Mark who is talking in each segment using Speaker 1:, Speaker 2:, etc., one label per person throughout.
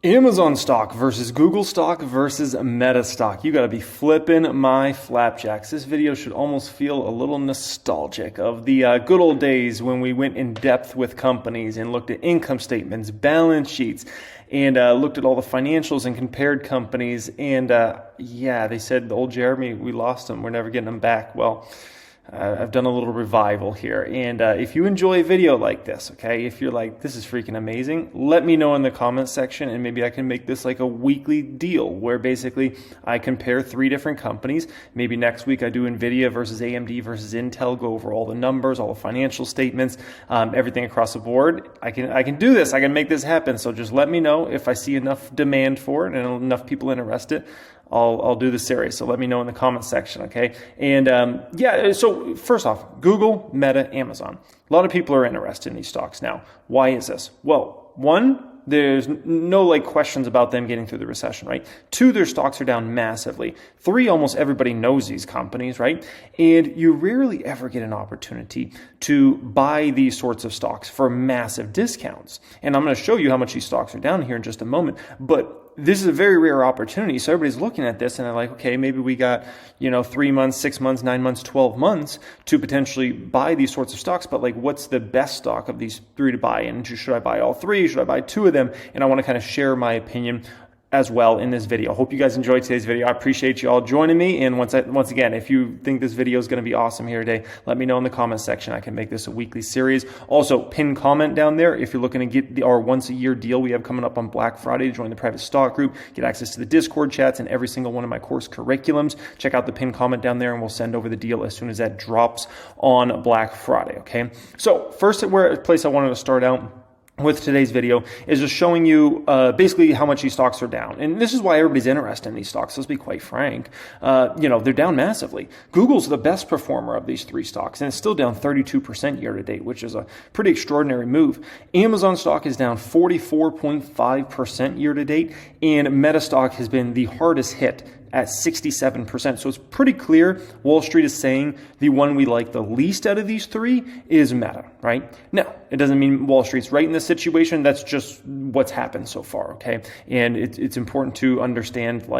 Speaker 1: Amazon stock versus Google stock versus Meta stock. You got to be flipping my flapjacks. This video should almost feel a little nostalgic of the good old days when we went in depth with companies and looked at income statements, balance sheets, and looked at all the financials and compared companies. And they said, old Jeremy, we lost him. We're never getting him back. Well, I've done a little revival here. And if you enjoy a video like this, okay, if you're like, this is freaking amazing, let me know in the comments section, and maybe I can make this like a weekly deal where basically I compare 3 different companies. Maybe next week I do NVIDIA versus AMD versus Intel, go over all the numbers, all the financial statements, everything across the board. I can do this. I can make this happen. So just let me know if I see enough demand for it and enough people interested. I'll do the series. So let me know in the comment section, okay? And so first off, Google, Meta, Amazon. A lot of people are interested in these stocks now. Why is this? Well, 1, there's no questions about them getting through the recession, right? 2, their stocks are down massively. 3, almost everybody knows these companies, right? And you rarely ever get an opportunity to buy these sorts of stocks for massive discounts. And I'm going to show you how much these stocks are down here in just a moment. But this is a very rare opportunity. So everybody's looking at this and they're like, okay, maybe we got, 3 months, 6 months, 9 months, 12 months to potentially buy these sorts of stocks. But what's the best stock of these 3 to buy? And should I buy all 3? Should I buy 2 of them? And I want to kind of share my opinion as well in this video. Hope you guys enjoyed today's video. I appreciate you all joining me. And once again, if you think this video is going to be awesome here today, let me know in the comment section. I can make this a weekly series. Also, pin comment down there if you're looking to get our once a year deal we have coming up on Black Friday to join the private stock group, get access to the Discord chats and every single one of my course curriculums. Check out the pin comment down there and we'll send over the deal as soon as that drops on Black Friday. Okay. So first place I wanted to start out with today's video is just showing you basically how much these stocks are down. And this is why everybody's interested in these stocks. Let's be quite frank. They're down massively. Google's the best performer of these 3 stocks, and it's still down 32% year to date, which is a pretty extraordinary move. Amazon stock is down 44.5% year to date, and Meta stock has been the hardest hit at 67%. So it's pretty clear Wall Street is saying the one we like the least out of these 3 is Meta, right? Now, it doesn't mean Wall Street's right in this situation. That's just what's happened so far, okay? And it's important to understand,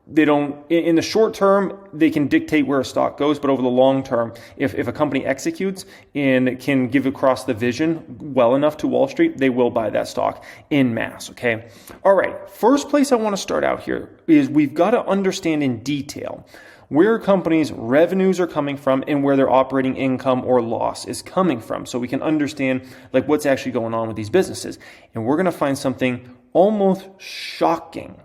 Speaker 1: they don't, in the short term, they can dictate where a stock goes, but over the long term, if a company executes and can give across the vision well enough to Wall Street, they will buy that stock in mass, okay? All right, first place I want to start out here is we've got to understand in detail where companies' revenues are coming from and where their operating income or loss is coming from, so we can understand what's actually going on with these businesses. And we're going to find something almost shocking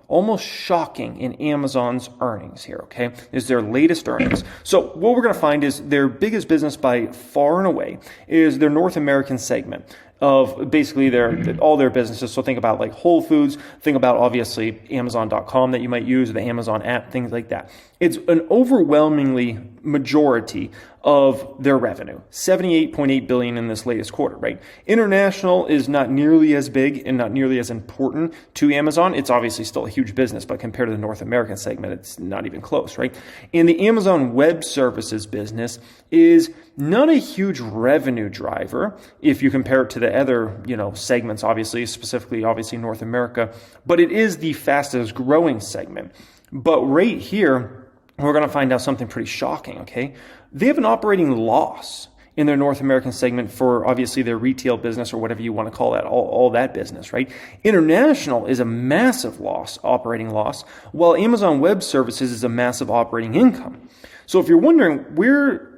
Speaker 1: in Amazon's earnings here, okay? Is their latest earnings. So what we're going to find is their biggest business by far and away is their North American segment of basically all their businesses. So think about Whole Foods, think about obviously Amazon.com that you might use, the Amazon app, things like that. It's an overwhelmingly majority of their revenue, $78.8 billion in this latest quarter, right? International is not nearly as big and not nearly as important to Amazon. It's obviously still a huge business, but compared to the North American segment, it's not even close, right? And the Amazon Web Services business is not a huge revenue driver if you compare it to the other, segments, obviously, specifically, obviously North America, but it is the fastest growing segment. But right here, we're going to find out something pretty shocking, okay? They have an operating loss in their North American segment for obviously their retail business or whatever you want to call that, all that business, right? International is a massive operating loss, while Amazon Web Services is a massive operating income. So if you're wondering where's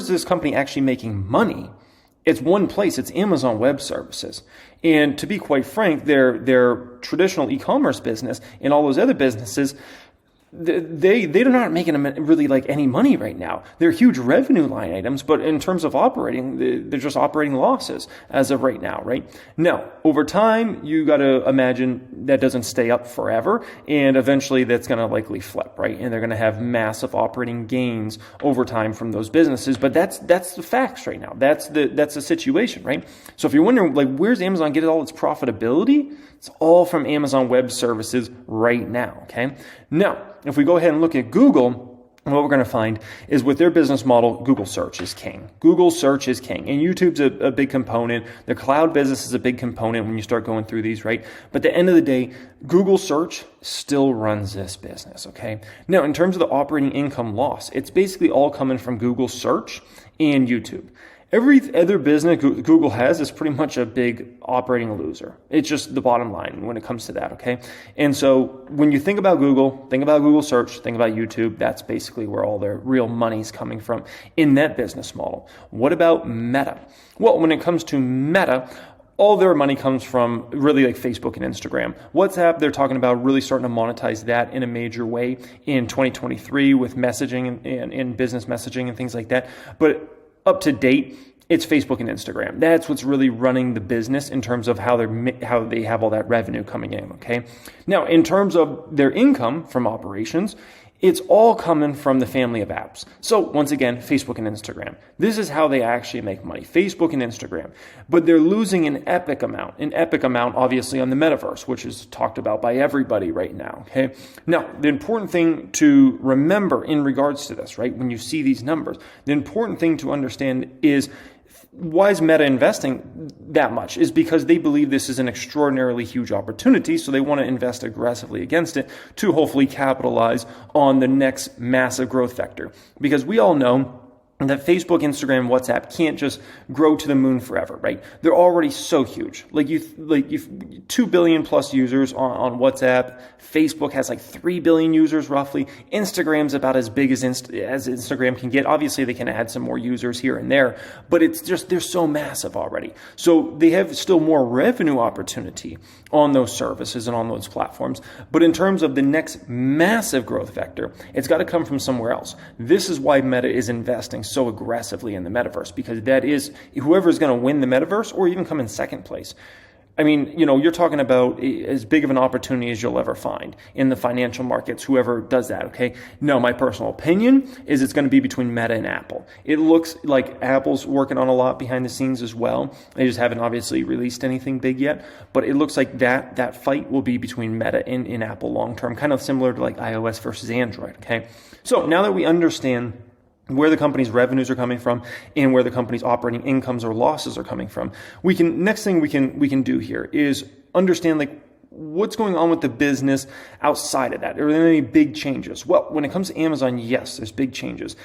Speaker 1: this company actually making money? It's one place, it's Amazon Web Services. And to be quite frank, their traditional e-commerce business and all those other businesses, they're not making really any money right now. They're huge revenue line items, but in terms of operating, they're just operating losses as of right now, right? Now, over time, you got to imagine that doesn't stay up forever, and eventually that's going to likely flip, right? And they're going to have massive operating gains over time from those businesses, but that's the facts right now. That's the situation, right? So if you're wondering, where's Amazon getting all its profitability? It's all from Amazon Web Services right now, okay? Now, if we go ahead and look at Google, what we're going to find is with their business model, Google search is king. Google search is king. And YouTube's a big component. The cloud business is a big component when you start going through these, right? But at the end of the day, Google search still runs this business, okay? Now, in terms of the operating income loss, it's basically all coming from Google search and YouTube. Every other business Google has is pretty much a big operating loser. It's just the bottom line when it comes to that, okay? And so when you think about Google search, think about YouTube, that's basically where all their real money's coming from in that business model. What about Meta? Well, when it comes to Meta, all their money comes from really like Facebook and Instagram. WhatsApp, they're talking about really starting to monetize that in a major way in 2023 with messaging and business messaging and things like that. But up to date, it's Facebook and Instagram. That's what's really running the business in terms of how they have all that revenue coming in, okay? Now, in terms of their income from operations, it's all coming from the family of apps. So once again, Facebook and Instagram. This is how they actually make money, Facebook and Instagram. But they're losing an epic amount obviously on the metaverse, which is talked about by everybody right now, okay? Now, the important thing to remember in regards to this, right, when you see these numbers, the important thing to understand is why is Meta investing that much? Is because they believe this is an extraordinarily huge opportunity, so they want to invest aggressively against it to hopefully capitalize on the next massive growth vector. Because we all know that Facebook, Instagram, WhatsApp can't just grow to the moon forever, right? They're already so huge. Like you've 2 billion plus users on WhatsApp. Facebook has like 3 billion users roughly. Instagram's about as big as Instagram can get. Obviously, they can add some more users here and there, but it's just, they're so massive already. So they have still more revenue opportunity on those services and on those platforms. But in terms of the next massive growth vector, it's got to come from somewhere else. This is why Meta is investing so aggressively in the metaverse, because that is whoever is going to win the metaverse or even come in second place. I mean, you're talking about as big of an opportunity as you'll ever find in the financial markets, whoever does that, okay? No, my personal opinion is it's going to be between Meta and Apple. It looks like Apple's working on a lot behind the scenes as well. They just haven't obviously released anything big yet, but it looks like that fight will be between Meta and Apple long term, kind of similar to like iOS versus Android, okay? So now that we understand where the company's revenues are coming from and where the company's operating incomes or losses are coming from, next thing we can do here is understand like what's going on with the business outside of that. Are there any big changes? Well, when it comes to Amazon, yes, there's big changes.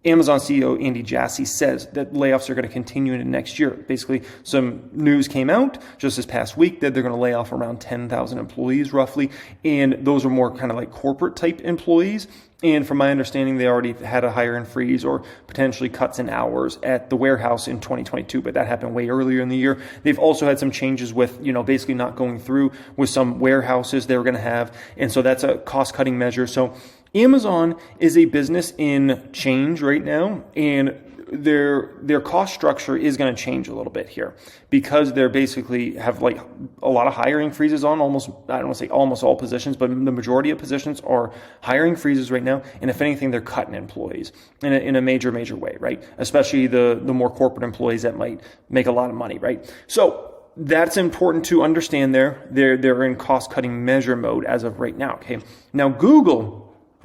Speaker 1: Amazon CEO Andy Jassy says that layoffs are going to continue into next year. Basically, some news came out just this past week that they're going to lay off around 10,000 employees roughly, and those are more kind of like corporate type employees. And from my understanding, they already had a hiring freeze or potentially cuts in hours at the warehouse in 2022, but that happened way earlier in the year. They've also had some changes with, basically not going through with some warehouses they were going to have. And so that's a cost-cutting measure. So Amazon is a business in change right now, and their cost structure is going to change a little bit here because they're basically have like a lot of hiring freezes on almost, I don't want to say almost all positions, but the majority of positions are hiring freezes right now. And if anything, they're cutting employees in a major way, right? Especially the more corporate employees that might make a lot of money, right? So that's important to understand there. They're in cost cutting measure mode as of right now. Okay. Now Google,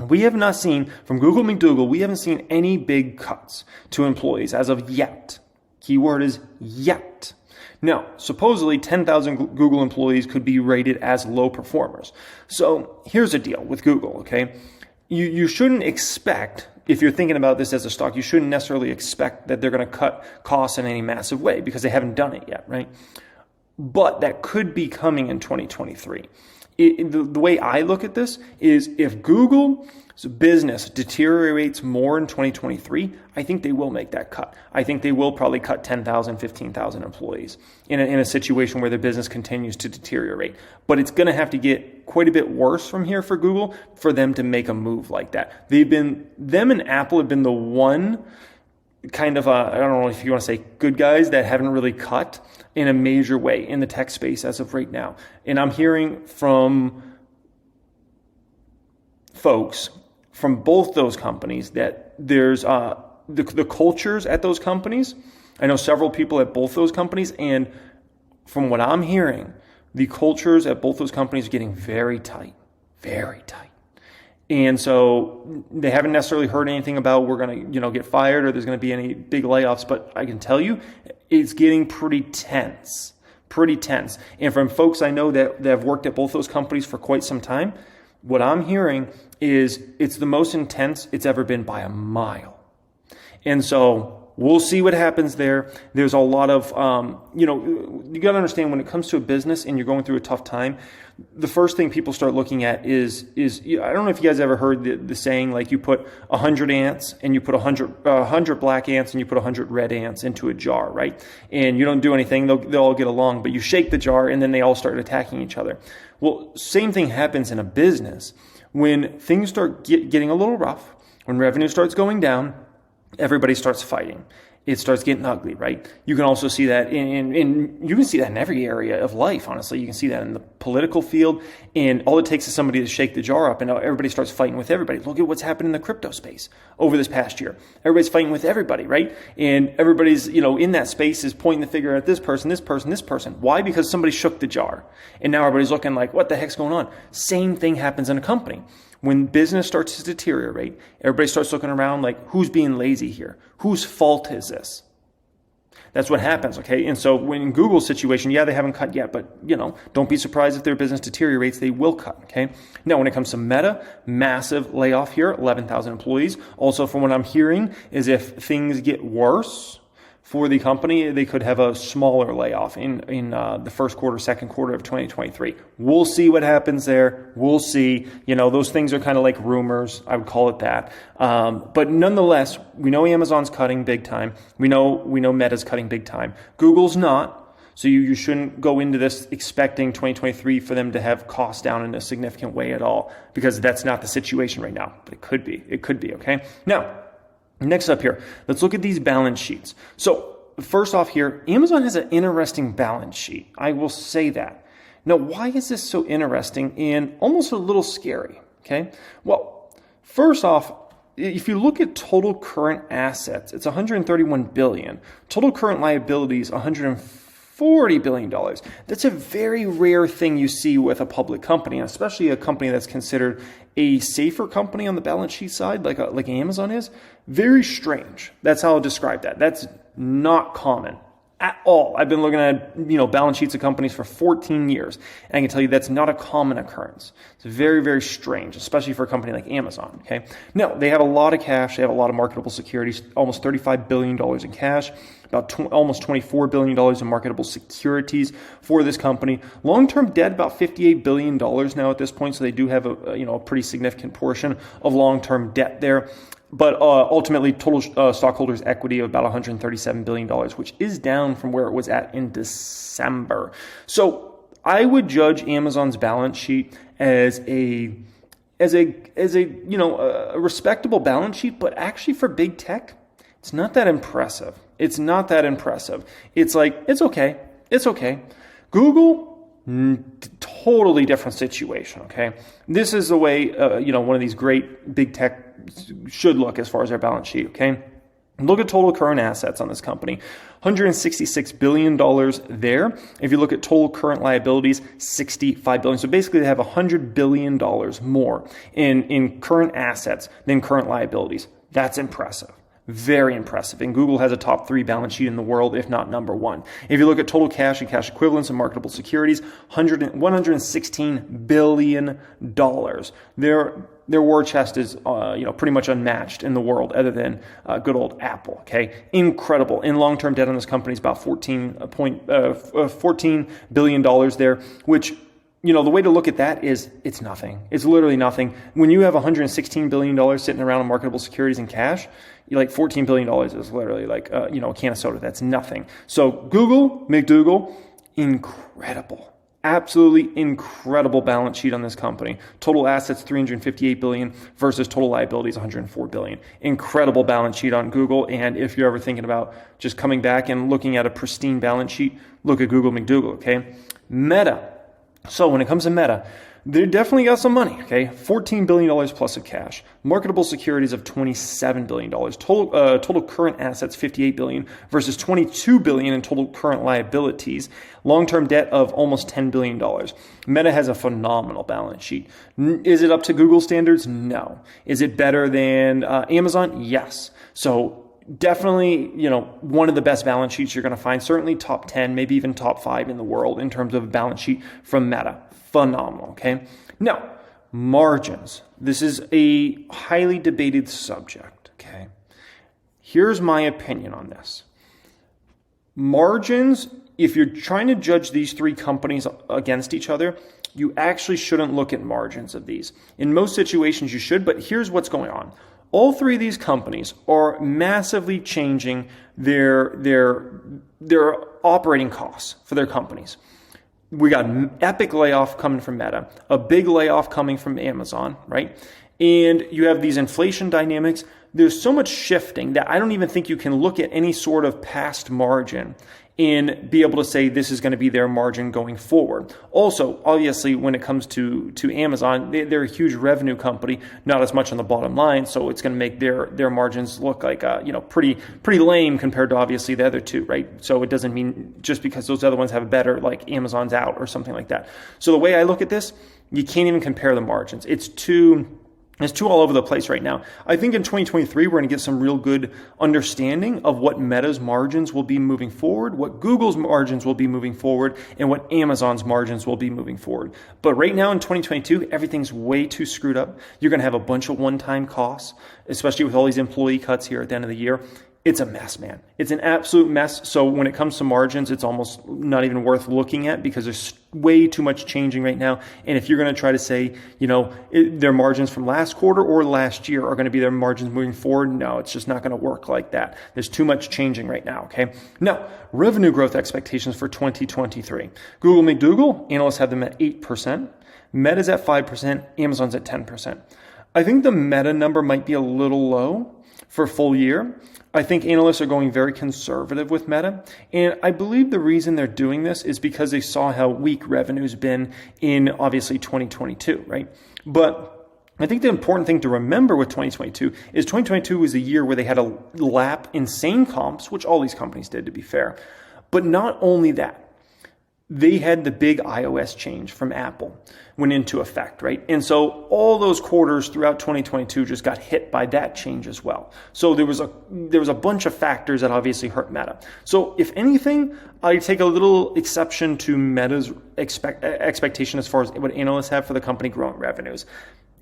Speaker 1: we have not seen, from Google McDougal, we haven't seen any big cuts to employees as of yet. Keyword is yet. Now, supposedly 10,000 Google employees could be rated as low performers. So here's the deal with Google, okay? You shouldn't expect, if you're thinking about this as a stock, you shouldn't necessarily expect that they're going to cut costs in any massive way because they haven't done it yet, right? But that could be coming in 2023. The way I look at this is if Google's business deteriorates more in 2023, I think they will make that cut. I think they will probably cut 10,000, 15,000 employees in a situation where their business continues to deteriorate. But it's going to have to get quite a bit worse from here for Google for them to make a move like that. Them and Apple have been the one kind of, I don't know if you want to say good guys that haven't really cut in a major way in the tech space as of right now. And I'm hearing from folks from both those companies that there's the cultures at those companies. I know several people at both those companies, and from what I'm hearing, the cultures at both those companies are getting very tight, very tight. And so they haven't necessarily heard anything about we're going to, get fired or there's going to be any big layoffs. But I can tell you, it's getting pretty tense. Pretty tense. And from folks I know that have worked at both those companies for quite some time, what I'm hearing is it's the most intense it's ever been by a mile. And so we'll see what happens there. There's a lot of, you got to understand when it comes to a business and you're going through a tough time, the first thing people start looking at is I don't know if you guys ever heard the saying, like you put 100 ants and you put 100 black ants and you put 100 red ants into a jar, right? And you don't do anything, they'll all get along, but you shake the jar and then they all start attacking each other. Well, same thing happens in a business. When things start getting a little rough, when revenue starts going down, everybody starts fighting. It starts getting ugly, right? You can also see that you can see that in every area of life, honestly. You can see that in the political field, and all it takes is somebody to shake the jar up and everybody starts fighting with everybody. Look at what's happened in the crypto space over this past year. Everybody's fighting with everybody, right? And everybody's, in that space is pointing the finger at this person, this person, this person. Why? Because somebody shook the jar. And now everybody's looking like, what the heck's going on? Same thing happens in a company. When business starts to deteriorate, everybody starts looking around like, who's being lazy here? Whose fault is this? That's what happens, okay? And so when in Google's situation, they haven't cut yet, but, don't be surprised if their business deteriorates. They will cut, okay? Now, when it comes to Meta, massive layoff here, 11,000 employees. Also, from what I'm hearing, is if things get worse for the company, they could have a smaller layoff in the first quarter, second quarter of 2023. We'll see what happens there. We'll see. Those things are kind of like rumors. I would call it that. But nonetheless, we know Amazon's cutting big time. We know Meta's cutting big time. Google's not. So you shouldn't go into this expecting 2023 for them to have costs down in a significant way at all, because that's not the situation right now. But it could be. It could be, okay? Now, next up here, let's look at these balance sheets. So first off here, Amazon has an interesting balance sheet. I will say that. Now, why is this so interesting and almost a little scary? Okay. Well, first off, if you look at total current assets, it's $131 billion. Total current liabilities, $140 billion. That's a very rare thing you see with a public company, especially a company that's considered a safer company on the balance sheet side, like Amazon is. Very strange. That's how I'll describe that. That's not common at all. I've been looking at balance sheets of companies for 14 years, and I can tell you that's not a common occurrence. It's very, very strange, especially for a company like Amazon. Okay, now they have a lot of cash. They have a lot of marketable securities, almost $35 billion in cash, about almost $24 billion in marketable securities for this company. Long-term debt, about $58 billion now at this point, so they do have a pretty significant portion of long-term debt there. But ultimately, total stockholders' equity of about $137 billion, which is down from where it was at in December. So I would judge Amazon's balance sheet as a respectable balance sheet, but actually for big tech, it's not that impressive. It's not that impressive. It's like, it's okay. It's okay. Google, totally different situation, okay? This is the way, one of these great big tech should look as far as their balance sheet, okay? Look at total current assets on this company. $166 billion there. If you look at total current liabilities, $65 billion. So basically they have $100 billion more in current assets than current liabilities. That's impressive. Very impressive. And Google has a top 3 balance sheet in the world, if not number 1. If you look at total cash and cash equivalents and marketable securities, $116 billion. Their war chest is, pretty much unmatched in the world, other than good old Apple. Okay, incredible. And long-term debt on this company is about $14 billion there, which. The way to look at that is it's nothing. It's literally nothing. When you have $116 billion sitting around in marketable securities and cash, you're like $14 billion is literally like, a can of soda. That's nothing. So Google, McDougal, incredible. Absolutely incredible balance sheet on this company. Total assets, $358 billion versus total liabilities, $104 billion. Incredible balance sheet on Google. And if you're ever thinking about just coming back and looking at a pristine balance sheet, look at Google, McDougal, okay? Meta. So when it comes to Meta, They definitely got some money, okay? $14 billion plus of cash, marketable securities of $27 billion, total current assets $58 billion versus $22 billion in total current liabilities, long-term debt of almost $10 billion. Meta has a phenomenal balance sheet. Is it up to Google standards? No. Is it better than Amazon? Yes. So definitely, one of the best balance sheets you're going to find, certainly top 10, maybe even top 5 in the world in terms of balance sheet from Meta. Phenomenal, okay? Now, margins. This is a highly debated subject, okay? Here's my opinion on this. Margins, if you're trying to judge these 3 companies against each other, you actually shouldn't look at margins of these. In most situations you should, but here's what's going on. All 3 of these companies are massively changing their operating costs for their companies. We got an epic layoff coming from Meta, a big layoff coming from Amazon, right? And you have these inflation dynamics. There's so much shifting that I don't even think you can look at any sort of past margin and be able to say this is going to be their margin going forward. Also, obviously, when it comes to Amazon, they're a huge revenue company, not as much on the bottom line, so it's going to make their margins look like pretty lame compared to obviously the other 2, right? So it doesn't mean just because those other ones have a better, like Amazon's out or something like that. So the way I look at this, you can't even compare the margins. It's too all over the place right now. I think in 2023, we're going to get some real good understanding of what Meta's margins will be moving forward, what Google's margins will be moving forward, and what Amazon's margins will be moving forward. But right now in 2022, everything's way too screwed up. You're going to have a bunch of one-time costs, especially with all these employee cuts here at the end of the year. It's a mess, man. It's an absolute mess. So when it comes to margins, it's almost not even worth looking at because there's way too much changing right now. And if you're going to try to say, their margins from last quarter or last year are going to be their margins moving forward, no, it's just not going to work like that. There's too much changing right now, okay? Now, revenue growth expectations for 2023. Google McDougal, analysts have them at 8%. Meta's at 5%. Amazon's at 10%. I think the Meta number might be a little low for full year. I think analysts are going very conservative with Meta, and I believe the reason they're doing this is because they saw how weak revenue's been in obviously 2022, right? But I think the important thing to remember with 2022 is 2022 was a year where they had to lap insane comps, which all these companies did, to be fair. But not only that, they had the big iOS change from Apple went into effect, right? And so all those quarters throughout 2022 just got hit by that change as well. So there was a bunch of factors that obviously hurt Meta. So if anything, I take a little exception to Meta's expectation as far as what analysts have for the company growing revenues.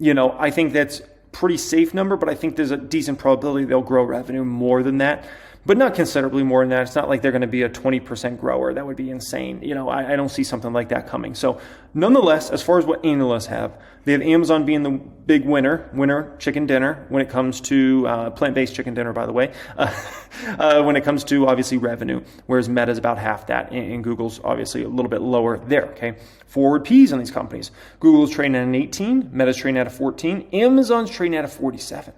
Speaker 1: I think that's pretty safe number, but I think there's a decent probability they'll grow revenue more than that. But not considerably more than that. It's not like they're going to be a 20% grower. That would be insane. I don't see something like that coming. So nonetheless, as far as what analysts have, they have Amazon being the big winner chicken dinner when it comes to plant-based chicken dinner, by the way, when it comes to obviously revenue, whereas Meta's about half that and Google's obviously a little bit lower there, okay? Forward P's on these companies. Google's trading at an 18, Meta's trading at a 14, Amazon's trading at a 47.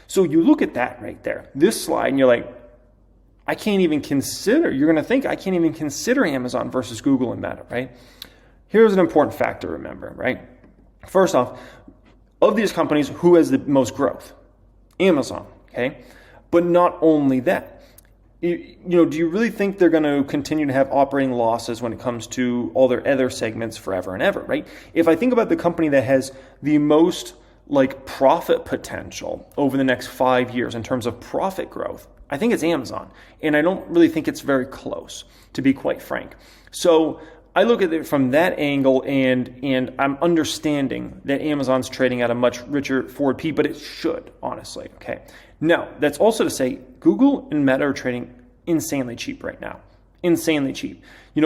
Speaker 1: So you look at that right there, this slide, and you're like, I can't even consider, you're going to think I can't even consider Amazon versus Google and Meta, right? Here's an important fact to remember, right? First off, of these companies, who has the most growth? Amazon, okay? But not only that, do you really think they're going to continue to have operating losses when it comes to all their other segments forever and ever, right? If I think about the company that has the most profit potential over the next 5 years in terms of profit growth, I think it's Amazon. And I don't really think it's very close, to be quite frank. So I look at it from that angle, and I'm understanding that Amazon's trading at a much richer forward P, but it should, honestly, okay? Now, that's also to say Google and Meta are trading insanely cheap right now. Insanely cheap.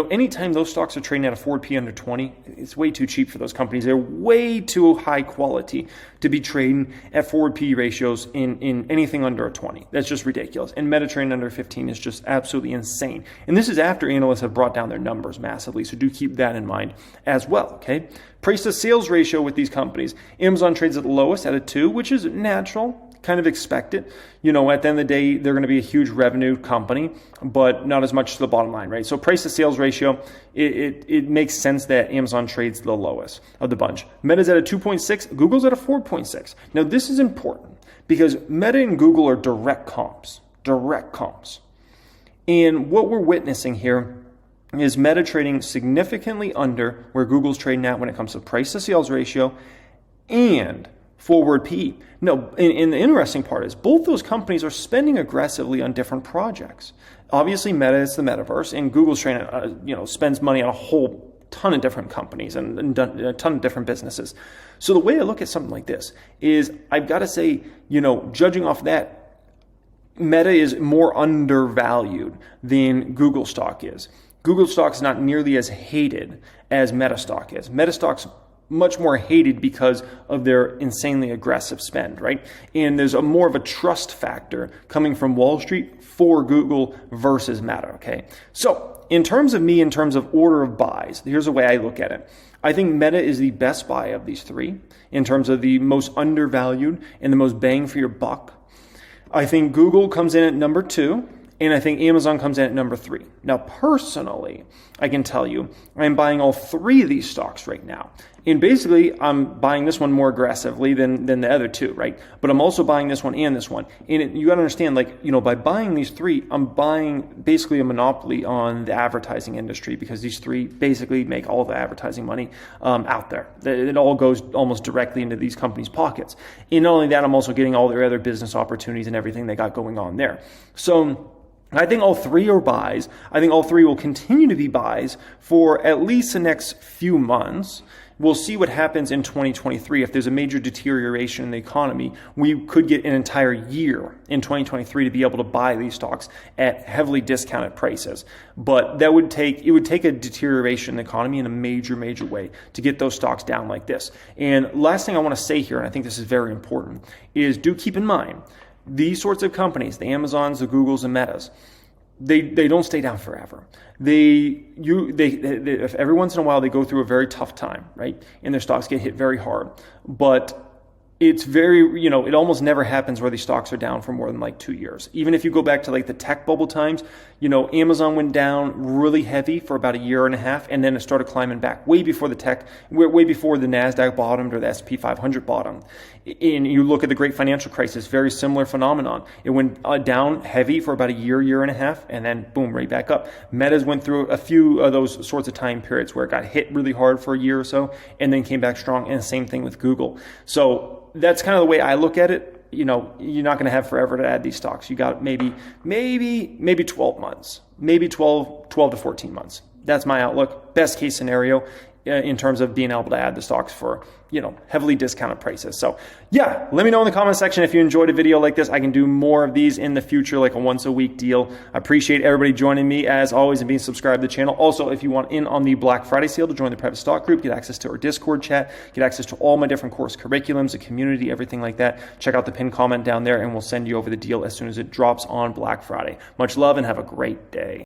Speaker 1: Anytime those stocks are trading at a forward P under 20, it's way too cheap for those companies. They're way too high quality to be trading at forward P ratios in anything under a 20. That's just ridiculous. And Meta trading under 15 is just absolutely insane. And this is after analysts have brought down their numbers massively, so do keep that in mind as well, okay? Price to sales ratio with these companies. Amazon trades at the lowest at a 2, which is natural. kind of expect it. At the end of the day, they're going to be a huge revenue company, but not as much to the bottom line, right? So price to sales ratio, it makes sense that Amazon trades the lowest of the bunch. Meta's at a 2.6, Google's at a 4.6. Now this is important because Meta and Google are direct comps. And what we're witnessing here is Meta trading significantly under where Google's trading at when it comes to price to sales ratio and forward PE. No, and the interesting part is both those companies are spending aggressively on different projects. Obviously, Meta is the metaverse, and Google's trading, spends money on a whole ton of different companies and a ton of different businesses. So the way I look at something like this is I've got to say, judging off that, Meta is more undervalued than Google stock is. Google stock is not nearly as hated as Meta stock is. Meta stock's much more hated because of their insanely aggressive spend, right? And there's more of a trust factor coming from Wall Street for Google versus Meta, okay? So in terms of order of buys, here's the way I look at it. I think Meta is the best buy of these three in terms of the most undervalued and the most bang for your buck. I think Google comes in at number 2, and I think Amazon comes in at number 3. Now, personally, I can tell you, I'm buying all 3 of these stocks right now. And basically, I'm buying this one more aggressively than the other 2, right? But I'm also buying this one and this one. And you got to understand, by buying these 3, I'm buying basically a monopoly on the advertising industry because these 3 basically make all the advertising money out there. It all goes almost directly into these companies' pockets. And not only that, I'm also getting all their other business opportunities and everything they got going on there. So I think all 3 are buys. I think all 3 will continue to be buys for at least the next few months. We'll see what happens in 2023. If there's a major deterioration in the economy, we could get an entire year in 2023 to be able to buy these stocks at heavily discounted prices. But it would take a deterioration in the economy in a major way to get those stocks down like this. And last thing I want to say here, and I think this is very important, is do keep in mind, these sorts of companies, the Amazons, the Googles, and Metas, they don't stay down forever. They every once in a while they go through a very tough time, right? And their stocks get hit very hard. But it's very, it almost never happens where these stocks are down for more than 2 years. Even if you go back to the tech bubble times, Amazon went down really heavy for about a year and a half, and then it started climbing back way before the NASDAQ bottomed or the S&P 500 bottomed. And you look at the great financial crisis, very similar phenomenon. It went down heavy for about a year and a half, and then boom, right back up. Meta's went through a few of those sorts of time periods where it got hit really hard for a year or so, and then came back strong, and the same thing with Google. So that's kind of the way I look at it. You're not going to have forever to add these stocks. You got maybe 12 months, maybe 12 to 14 months. That's my outlook. Best case scenario in terms of being able to add the stocks for, heavily discounted prices. So yeah, let me know in the comment section if you enjoyed a video like this. I can do more of these in the future, like a once a week deal. I appreciate everybody joining me as always and being subscribed to the channel. Also, if you want in on the Black Friday sale to join the private stock group, get access to our Discord chat, get access to all my different course curriculums, the community, everything like that, check out the pinned comment down there and we'll send you over the deal as soon as it drops on Black Friday. Much love and have a great day.